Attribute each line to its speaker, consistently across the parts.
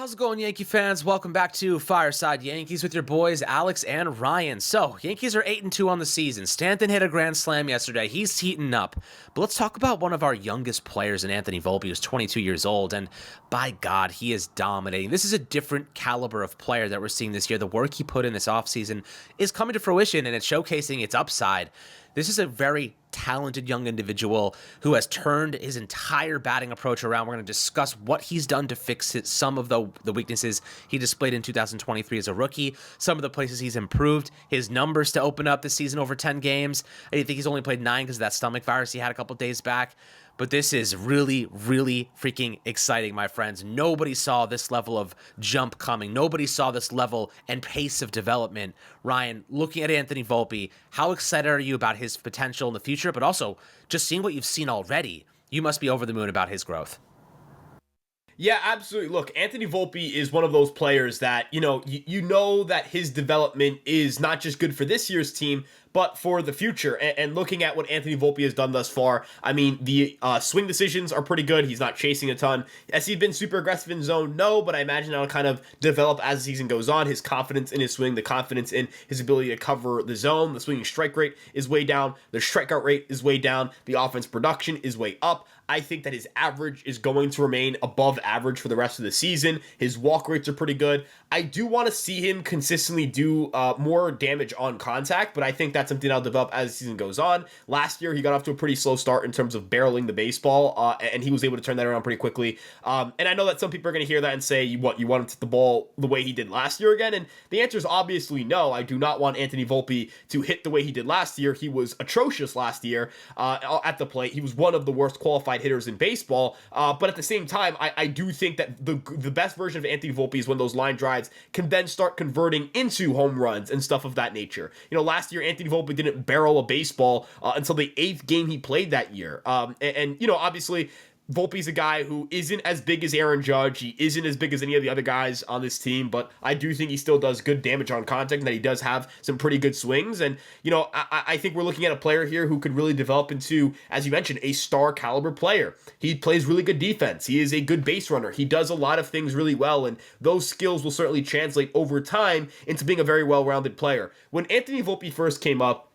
Speaker 1: How's it going, Yankee fans? Welcome back to Fireside Yankees with your boys Alex and Ryan. So, Yankees are 8-2 on the season. Stanton hit a grand slam yesterday. He's heating up. But let's talk about one of our youngest players in Anthony Vulpi, who's 22 years old, and by God, he is dominating. This is a different caliber of player that we're seeing this year. The work he put in this offseason is coming to fruition, and it's showcasing its upside. This is a very talented young individual who has turned his entire batting approach around. We're going to discuss what he's done to fix some of the weaknesses he displayed in 2023 as a rookie, some of the places he's improved, his numbers to open up this season over 10 games. I think he's only played 9 because of that stomach virus he had a couple days back. But this is really, really freaking exciting, my friends. Nobody saw this level of jump coming. Nobody saw this level and pace of development. Ryan, looking at Anthony Vulpi, how excited are you about his potential in the future, but also just seeing what you've seen already? You must be over the moon about his growth.
Speaker 2: Yeah, absolutely. Look, Anthony Vulpi is one of those players that, you know that his development is not just good for this year's team, but for the future. And looking at what Anthony Vulpi has done thus far, I mean, the swing decisions are pretty good. He's not chasing a ton. Has he been super aggressive in zone? No, but I imagine that'll kind of develop as the season goes on. His confidence in his swing, the confidence in his ability to cover the zone, the swinging strike rate is way down. The strikeout rate is way down. The offense production is way up. I think that his average is going to remain above average for the rest of the season. His walk rates are pretty good. I do want to see him consistently do more damage on contact, but I think that's something I'll develop as the season goes on. Last year, he got off to a pretty slow start in terms of barreling the baseball, and he was able to turn that around pretty quickly. And I know that some people are going to hear that and say, you want him to hit the ball the way he did last year again? And the answer is obviously no. I do not want Anthony Vulpi to hit the way he did last year. He was atrocious last year at the plate. He was one of the worst qualified hitters in baseball, but at the same time, I do think that the best version of Anthony Vulpi is when those line drives can then start converting into home runs and stuff of that nature. Last year, Anthony Vulpi didn't barrel a baseball until the 8th game he played that year. And obviously, Volpe's a guy who isn't as big as Aaron Judge. He isn't as big as any of the other guys on this team, but I do think he still does good damage on contact and that he does have some pretty good swings. And, I think we're looking at a player here who could really develop into, as you mentioned, a star caliber player. He plays really good defense. He is a good base runner. He does a lot of things really well, and those skills will certainly translate over time into being a very well-rounded player. When Anthony Vulpi first came up,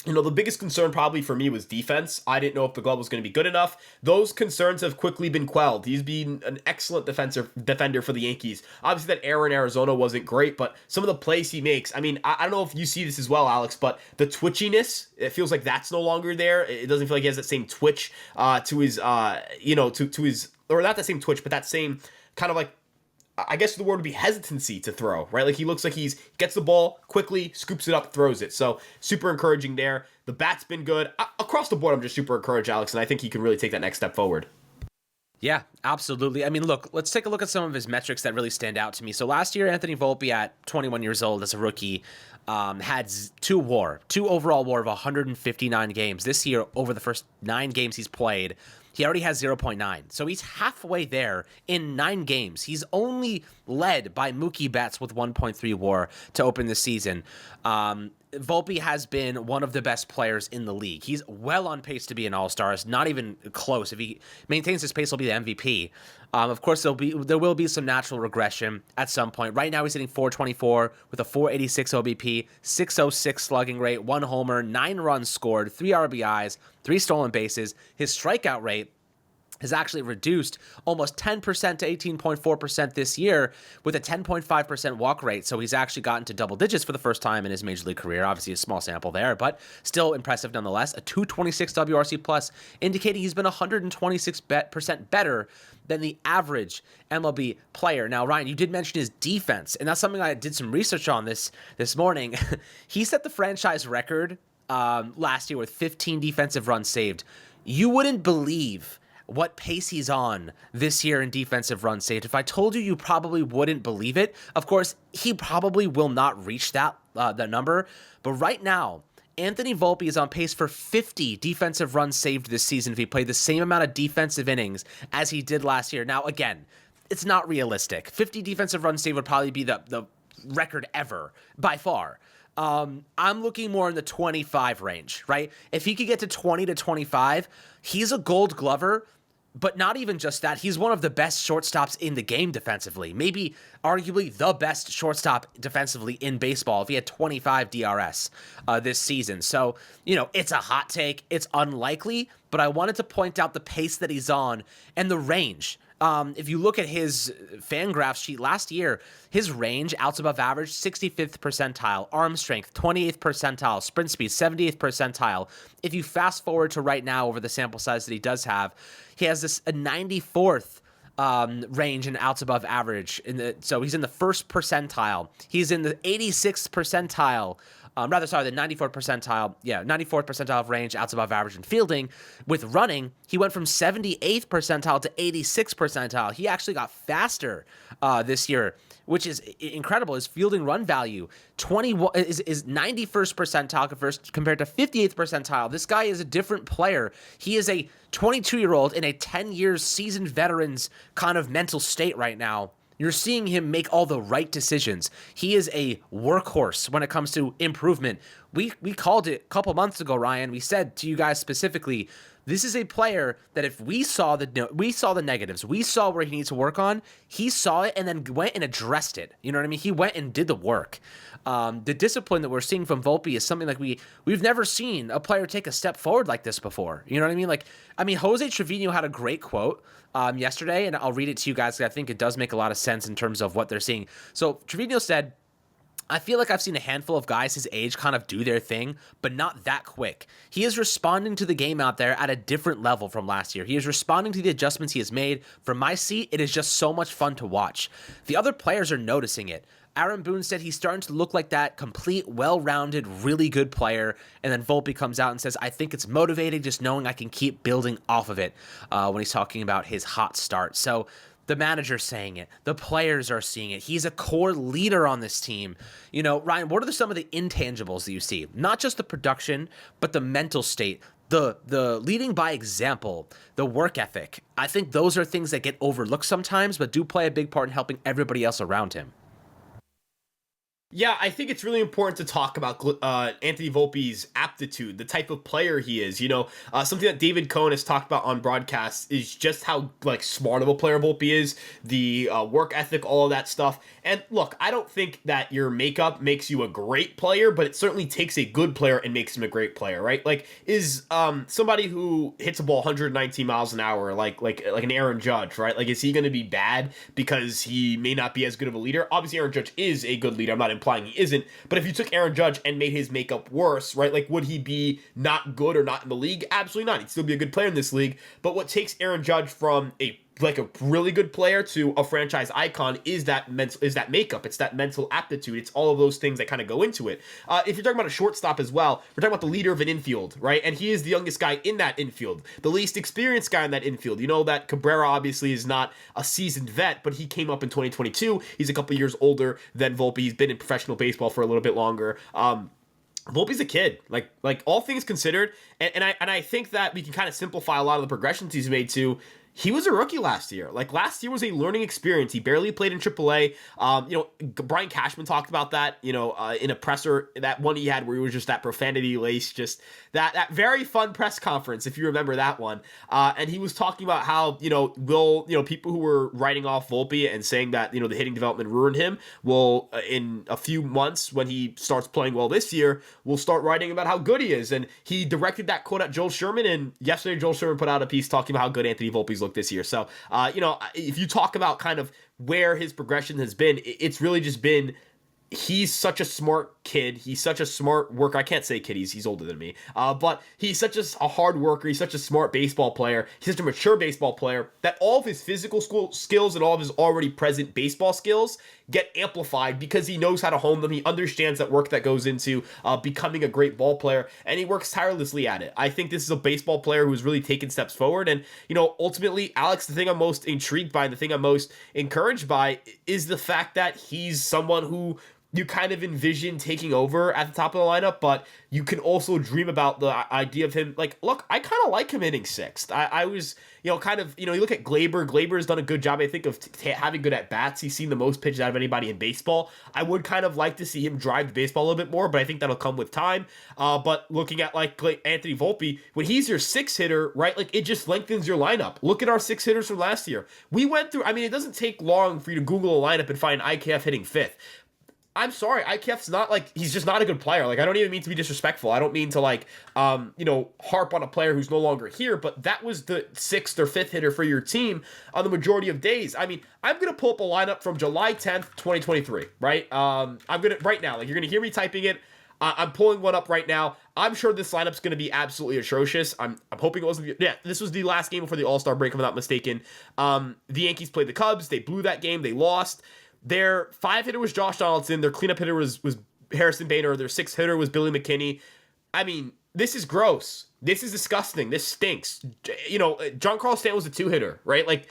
Speaker 2: the biggest concern probably for me was defense. I didn't know if the glove was going to be good enough. Those concerns have quickly been quelled. He's been an excellent defender for the Yankees. Obviously, that error in Arizona wasn't great, but some of the plays he makes, I mean, I don't know if you see this as well, Alex, but the twitchiness, it feels like that's no longer there. It doesn't feel like he has that same twitch to his, to his, or not that same twitch, but that same kind of like, I guess the word would be hesitancy to throw, right? Like he looks like he gets the ball quickly, scoops it up, throws it. So super encouraging there. The bat's been good. Across the board, I'm just super encouraged, Alex, and I think he can really take that next step forward.
Speaker 1: Yeah, absolutely. I mean, look, let's take a look at some of his metrics that really stand out to me. So last year, Anthony Vulpi at 21 years old as a rookie had two overall WAR of 159 games. This year, over the first 9 games he's played, he already has 0.9. So he's halfway there in 9 games. He's only led by Mookie Betts with 1.3 WAR to open the season. Vulpi has been one of the best players in the league. He's well on pace to be an all-star. It's not even close. If he maintains his pace, he'll be the MVP. Of course, there will be some natural regression at some point. Right now, he's hitting .424 with a .486 OBP, .606 slugging rate, 1 homer, 9 runs scored, 3 RBIs, 3 stolen bases. His strikeout rate has actually reduced almost 10% to 18.4% this year with a 10.5% walk rate. So he's actually gotten to double digits for the first time in his major league career. Obviously a small sample there, but still impressive nonetheless. A 226 WRC plus, indicating he's been 126% better than the average MLB player. Now, Ryan, you did mention his defense, and that's something I did some research on this morning. He set the franchise record last year with 15 defensive runs saved. You wouldn't believe what pace he's on this year in defensive runs saved. If I told you, you probably wouldn't believe it. Of course, he probably will not reach that number. But right now, Anthony Vulpi is on pace for 50 defensive runs saved this season if he played the same amount of defensive innings as he did last year. Now, again, it's not realistic. 50 defensive runs saved would probably be the record ever, by far. I'm looking more in the 25 range, right? If he could get to 20 to 25, he's a gold glover But not even just that, he's one of the best shortstops in the game defensively. Maybe arguably the best shortstop defensively in baseball if he had 25 DRS this season. So, it's a hot take. It's unlikely, but I wanted to point out the pace that he's on and the range. If you look at his FanGraphs sheet last year, his range, outs above average, 65th percentile, arm strength, 28th percentile, sprint speed, 78th percentile. If you fast forward to right now over the sample size that he does have, he has a 94th range and outs above average. So he's in the first percentile. He's in the 86th percentile. The 94th percentile. Yeah, 94th percentile of range, outs above average in fielding. With running, he went from 78th percentile to 86th percentile. He actually got faster this year, which is incredible. His fielding run value 21 is 91st percentile compared to 58th percentile. This guy is a different player. He is a 22-year-old in a 10 years seasoned veteran's kind of mental state right now. You're seeing him make all the right decisions. He is a workhorse when it comes to improvement. We called it a couple months ago, Ryan. We said to you guys specifically, this is a player that if we saw the negatives, we saw where he needs to work on, he saw it and then went and addressed it. You know what I mean? He went and did the work. The discipline that we're seeing from Vulpi is something like we've never seen a player take a step forward like this before. You know what I mean? Jose Trevino had a great quote yesterday, and I'll read it to you guys because I think it does make a lot of sense in terms of what they're seeing. So Trevino said, I feel like I've seen a handful of guys his age kind of do their thing, but not that quick. He is responding to the game out there at a different level from last year. He is responding to the adjustments he has made. From my seat, it is just so much fun to watch. The other players are noticing it. Aaron Boone said he's starting to look like that complete, well-rounded, really good player. And then Vulpi comes out and says, I think it's motivating just knowing I can keep building off of it when he's talking about his hot start. So the manager's saying it. The players are seeing it. He's a core leader on this team. Ryan, what are some of the intangibles that you see? Not just the production, but the mental state, the leading by example, the work ethic. I think those are things that get overlooked sometimes, but do play a big part in helping everybody else around him.
Speaker 2: Yeah, I think it's really important to talk about Anthony Volpi's aptitude, the type of player he is. Something that David Cohn has talked about on broadcast is just how smart of a player Vulpi is, the work ethic, all of that stuff. And look, I don't think that your makeup makes you a great player, but it certainly takes a good player and makes him a great player, right? Is somebody who hits a ball 119 miles an hour, like an Aaron Judge, right? Is he going to be bad because he may not be as good of a leader? Obviously, Aaron Judge is a good leader. I'm not implying he isn't, but if you took Aaron Judge and made his makeup worse, right, would he be not good or not in the league? Absolutely not. He'd still be a good player in this league. But what takes Aaron Judge from a really good player to a franchise icon is that makeup. It's that mental aptitude. It's all of those things that kind of go into it. If you're talking about a shortstop as well, we're talking about the leader of an infield, right? And he is the youngest guy in that infield, the least experienced guy in that infield. That Cabrera obviously is not a seasoned vet, but he came up in 2022. He's a couple years older than Vulpi. He's been in professional baseball for a little bit longer. Volpi's a kid, like all things considered, and I think that we can kind of simplify a lot of the progressions he's made to. He was a rookie last year. Last year was a learning experience. He barely played in AAA. Brian Cashman talked about that, in a presser, that one he had where he was just that profanity laced, just that very fun press conference, if you remember that one. And he was talking about how, people who were writing off Vulpi and saying that, the hitting development ruined him will, in a few months when he starts playing well this year, will start writing about how good he is. And he directed that quote at Joel Sherman. And yesterday, Joel Sherman put out a piece talking about how good Anthony Volpi's looked this year. So, if you talk about kind of where his progression has been, it's really just been, he's such a smart kid. He's such a smart worker. I can't say kid. He's older than me. But he's such a hard worker. He's such a smart baseball player. He's such a mature baseball player that all of his physical skills and all of his already present baseball skills get amplified because he knows how to hone them. He understands that work that goes into becoming a great ball player, and he works tirelessly at it. I think this is a baseball player who's really taken steps forward. And, ultimately, Alex, the thing I'm most intrigued by, the thing I'm most encouraged by is the fact that he's someone who you kind of envision taking over at the top of the lineup, but you can also dream about the idea of him. Like, look, I kind of like him hitting sixth. I was, kind of, you look at Glaber. Glaber has done a good job, I think, of having good at bats. He's seen the most pitches out of anybody in baseball. I would kind of like to see him drive the baseball a little bit more, but I think that'll come with time. But looking at like Anthony Volpe, when he's your six hitter, right, like it just lengthens your lineup. Look at our six hitters from last year. We went through, I mean, it doesn't take long for you to Google a lineup and find IKF hitting fifth. I'm sorry, IKF's not like, he's just not a good player. Like, I don't even mean to be disrespectful. I don't mean to like, harp on a player who's no longer here, but that was the sixth or fifth hitter for your team on the majority of days. I mean, I'm going to pull up a lineup from July 10th, 2023, right? I'm going to, right now, like, you're going to hear me typing it. I'm pulling one up right now. I'm sure this lineup's going to be absolutely atrocious. I'm hoping it wasn't. Yeah, this was the last game before the All-Star break, if I'm not mistaken. The Yankees played the Cubs. They blew that game. They lost. Their five hitter was Josh Donaldson. Their cleanup hitter was Harrison Bader. Their sixth hitter was Billy McKinney. I mean, this is gross. This is disgusting. This stinks. Giancarlo Stanton was a two hitter, right? Like,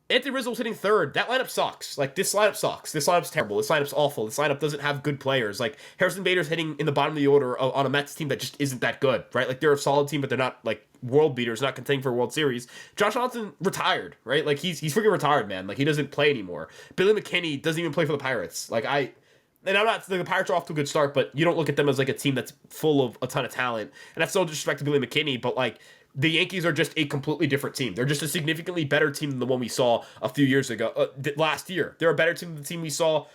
Speaker 2: Anthony Rizzo was hitting third. That lineup sucks. Like, this lineup sucks. This lineup's terrible. This lineup's awful. This lineup doesn't have good players. Like, Harrison Bader's hitting in the bottom of the order on a Mets team that just isn't that good, right? Like, they're a solid team, but they're not, like, world beaters, not contending for a World Series. Josh Johnson retired, right? Like, he's freaking retired, man. Like, he doesn't play anymore. Billy McKinney doesn't even play for the Pirates. Like, and I'm not, the Pirates are off to a good start, but you don't look at them as, like, a team that's full of a ton of talent. And that's no disrespect to Billy McKinney, but, like, the Yankees are just a completely different team. They're just a significantly better team than the one we saw a few years ago, last year. They're a better team than the team we saw,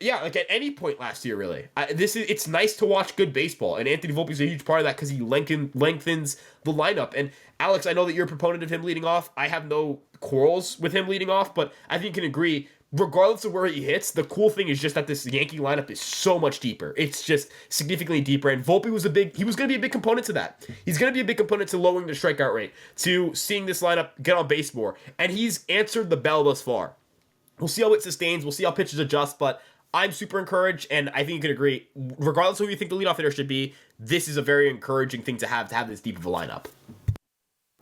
Speaker 2: like at any point last year, really. It's nice to watch good baseball, and Anthony Volpe is a huge part of that because he lengthens the lineup. And Alex, I know that you're a proponent of him leading off. I have no quarrels with him leading off, but I think you can agree, regardless of where he hits, the cool thing is just that this Yankee lineup is so much deeper. It's just significantly deeper, and Volpe was going to be a big component to that. He's going to be a big component to lowering the strikeout rate, to seeing this lineup get on base more, and he's answered the bell thus far. We'll see how it sustains. We'll see how pitches adjust, but I'm super encouraged, and I think you can agree, regardless of who you think the leadoff hitter should be, this is a very encouraging thing to have this deep of a lineup.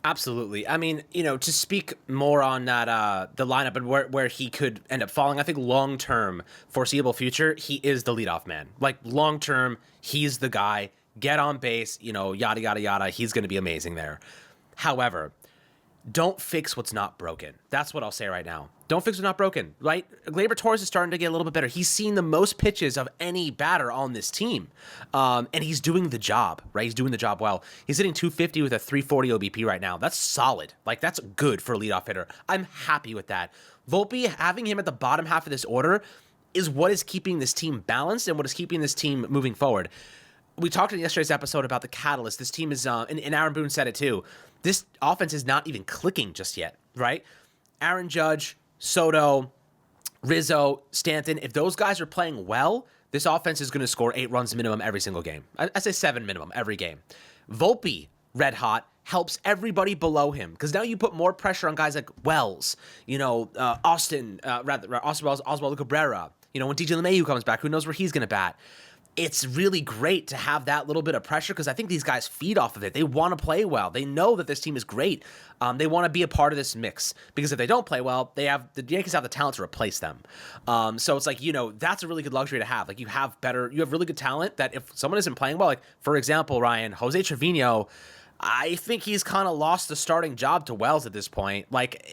Speaker 1: Absolutely. I mean, to speak more on that, the lineup and where he could end up falling, I think long-term, foreseeable future, he is the leadoff man. Like, long-term, he's the guy. Get on base, yada, yada, yada. He's going to be amazing there. However, don't fix what's not broken. That's what I'll say right now. Don't fix what's not broken, right? Gleyber Torres is starting to get a little bit better. He's seen the most pitches of any batter on this team. And he's doing the job, right? He's doing the job well. He's hitting 250 with a 340 OBP right now. That's solid. Like, that's good for a leadoff hitter. I'm happy with that. Volpe, having him at the bottom half of this order is what is keeping this team balanced and what is keeping this team moving forward. We talked in yesterday's episode about the catalyst. This team is, and Aaron Boone said it too, this offense is not even clicking just yet, right? Aaron Judge, Soto, Rizzo, Stanton, if those guys are playing well, this offense is going to score 8 runs minimum every single game. I say 7 minimum every game. Volpe, red hot, helps everybody below him because now you put more pressure on guys like Wells, Oswaldo Cabrera. When DJ LeMahieu comes back, who knows where he's going to bat? It's really great to have that little bit of pressure because I think these guys feed off of it. They want to play well. They know that this team is great. They want to be a part of this mix because if they don't play well, the Yankees have the talent to replace them. So it's like, that's a really good luxury to have. Like, you have really good talent that if someone isn't playing well, like, for example, Ryan, Jose Trevino, I think he's kind of lost the starting job to Wells at this point. Like,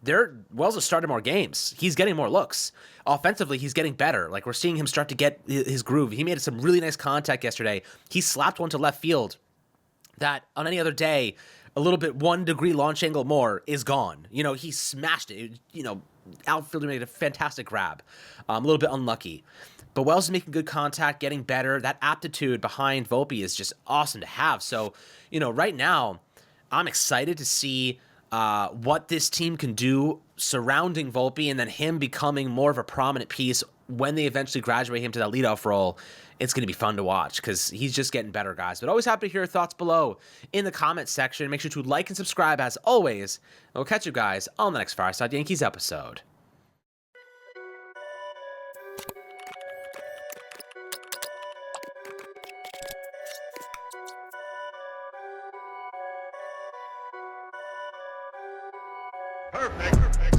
Speaker 1: Wells has started more games. He's getting more looks. Offensively, he's getting better. Like, we're seeing him start to get his groove. He made some really nice contact yesterday. He slapped one to left field that on any other day, a little bit 1 degree launch angle more is gone. He smashed it. Outfielder made a fantastic grab. A little bit unlucky. But Wells is making good contact, getting better. That aptitude behind Volpe is just awesome to have. So, right now, I'm excited to see what this team can do surrounding Volpe and then him becoming more of a prominent piece when they eventually graduate him to that leadoff role. It's going to be fun to watch because he's just getting better, guys. But always happy to hear your thoughts below in the comments section. Make sure to like and subscribe as always. And we'll catch you guys on the next Fireside Yankees episode.
Speaker 3: Perfect.